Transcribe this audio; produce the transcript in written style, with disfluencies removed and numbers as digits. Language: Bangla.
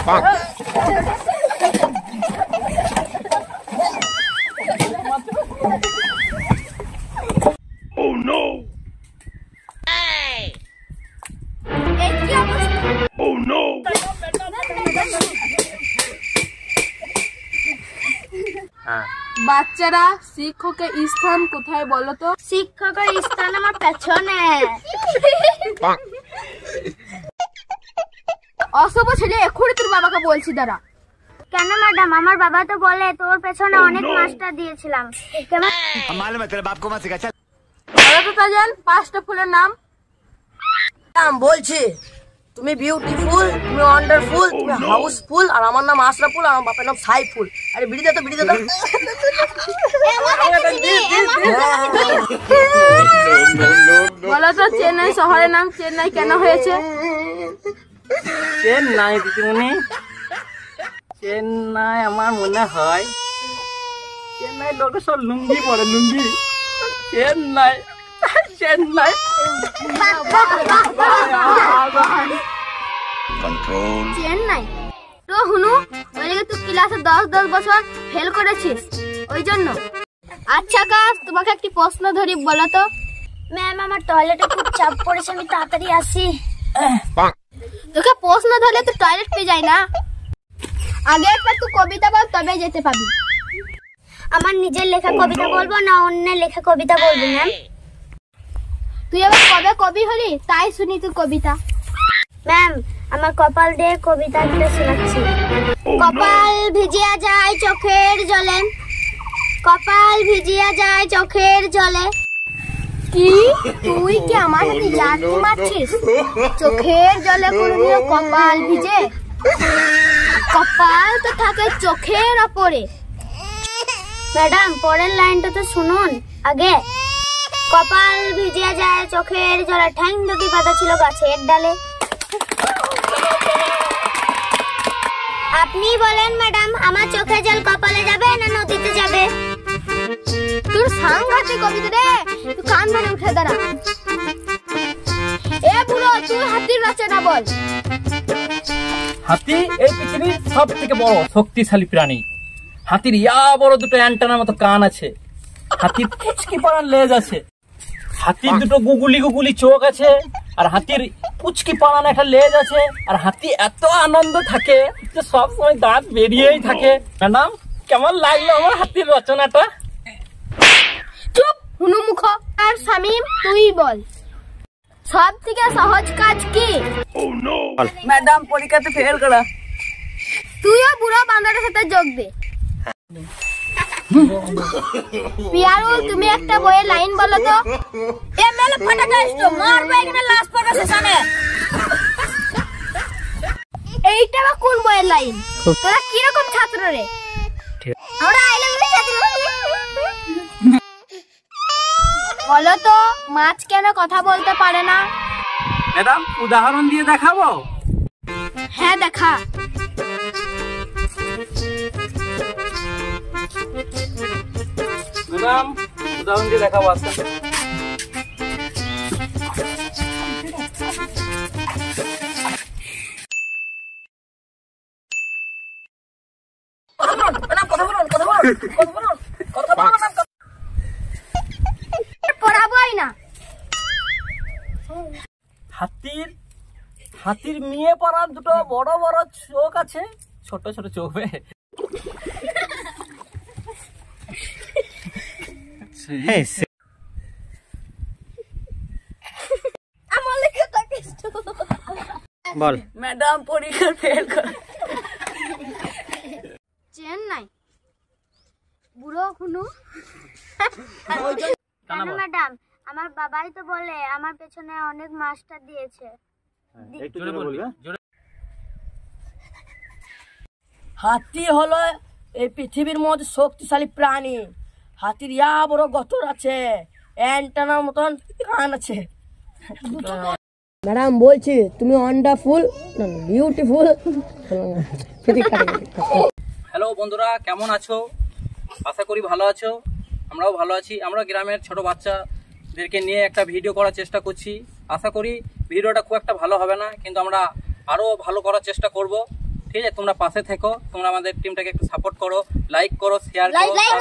Oh no! Oh no! বাচ্চারা শিক্ষকের স্থান কোথায় বলো তো? শিক্ষকের স্থান আমার পেছনে। অসভ্য ছেলে, এক্ষুনি তোর বাবাকে বলছি দাঁড়া। কেন ম্যাডাম? আমার বাবা তো বলে তোর পেছনে অনেক মাস্টার দিয়েছিলাম। কেমন? বলো তো তাজান, 5টা ফুলের নাম। বলছি তুমি বিউটিফুল, তুমি ওয়ান্ডারফুল, তুমি হাউসফুল, আর আমার নাম আশরাফুল, আর আমার বাপের নাম সাইফুল। আরে বিড়ি দে তো, বিড়ি দে তো। বলো তো চেন্নাই শহরের নাম চেন্নাই কেন হয়েছে? চেন্নাই দিদিমণি, চেন্নাই আমার মনে হয় চেন্নাই লোক সব লুঙ্গি পরে, লুঙ্গি। চেন্নাই চেন্নাই Control. চেন্নাই তো হুনু, ওই জায়গায় তুই ক্লাসে 10 বছর ফেল করেছিস, ওই জন্য। আচ্ছা কাজ, তোমাকে একটি প্রশ্ন ধরি, বলো তো। ম্যাম, আমার টয়লেটে খুব চাপ পড়েছে, আমি তাড়াতাড়ি আসি। তোকে প্রশ্ন ধরলে তো টয়লেট পেয়ে যায় না। আগে একবার তুই কবিতা বল, তবে যেতে পাবি। আমার নিজের লেখা কবিতা বলবো না অন্যের লেখা কবিতা বলবো ম্যাম? তুই আবার কবে কবি হলি, তাই শুনি তুই কবিতা। ম্যাম, আমার কপাল দিয়ে কবিতা একটা শোনাচ্ছি। কপাল ভিজিয়া যায় চোখের জলে, কপাল ভিজিয়া যায় চোখের জলে। কি তুই কি আমার সাথে ইয়ার্কি মারছিস? চোখের জলে কোনদিনও কপাল ভিজে? কপাল তো থাকে চোখের ওপরে। ম্যাডাম, পরের লাইনটা তো শুনুন আগে। কপাল ভিজিয়া যায় চোখের জলে, ঠ্যাং দুটি পাতা ছিল গাছের ডালে। আপনি বলেন ম্যাডাম, আমার চোখের জল কপালে যাবে না নদীতে যাবে? তোর সাংঘাতিক কবিতা রে, তুই কান ধরে উঠে দাঁড়া। এ বুড়ো, তুই হাতির রচনা বল। হাতি এই পৃথিবীর সব থেকে বড় শক্তিশালী প্রাণী। হাতির ইয়া বড় দুটো অ্যান্টেনার মতো কান আছে, হাতির পুচকি পাড়ার লেজ আছে, হাতির দুটো গুগুলি গুগুলি চোখ আছে, আর হাতির পুচকি পাড়ানো একটা লেজ আছে, আর হাতি এত আনন্দ থাকে যে সব সময় দাঁত বেরিয়েই থাকে। ম্যাডাম, কেমন লাগলো আমার হাতির রচনাটা? চুপ হুনু মুখ। আর শামিম, তুই বল, সব থেকে সহজ কাজ কি? Oh no! ম্যাডাম, পরীক্ষাতে ফেল করা। তুইও বুড়ো বান্দরের সাথে যোগ দে। পিয়ারুল, তুমি একটা বইয়ের লাইন বলো তো। এ মেলে ফাটাটা আসতো, মারবে এখানে লাশ পড়া সেখানে। এইটা বা কোন বইয়ের লাইন? তোরা কি রকম ছাত্র রে? আমরা আইলে ছাত্র। বলো তো, মাছ কেন কথা বলতে পারে না? ম্যাডাম, উদাহরণ দিয়ে দেখাবো? হ্যাঁ, দেখা। ম্যাডাম, উদাহরণ দিয়ে দেখাবো। আচ্ছা, পড়াবোই না। হাতির মেয়ে পাড়ার দুটো বড় বড় চোখ আছে, ছোট ছোট চোখ। বল ম্যাডাম, পরীক্ষা ফেল করা। চেন্নাই বুড়ো হুনু। কেন ম্যাডাম? আমার বাবাই তো বলে আমার পেছনে অনেক মাস্টার দিয়েছে। হাতি হলো এই পৃথিবীর মধ্যে শক্তিশালী প্রাণী। হাতির ইয়া বড় গতর আছে, অ্যান্টেনার মতন কান আছে। ম্যাডাম, বলছি তুমি ওয়ান্ডারফুল, বিউটিফুল। হ্যালো বন্ধুরা, কেমন আছো? আশা করি ভালো আছো। আমরাও ভালো আছি। আমরা গ্রামের ছোট বাচ্চাদেরকে নিয়ে একটা ভিডিও করার চেষ্টা করছি। আশা করি ভিডিওটা খুব একটা ভালো হবে না, কিন্তু আমরা আরো ভালো করার চেষ্টা করব। ঠিক আছে, তোমরা পাশে থেকো, তোমরা আমাদের টিমটাকে একটু সাপোর্ট করো, লাইক করো, শেয়ার করো। লাইক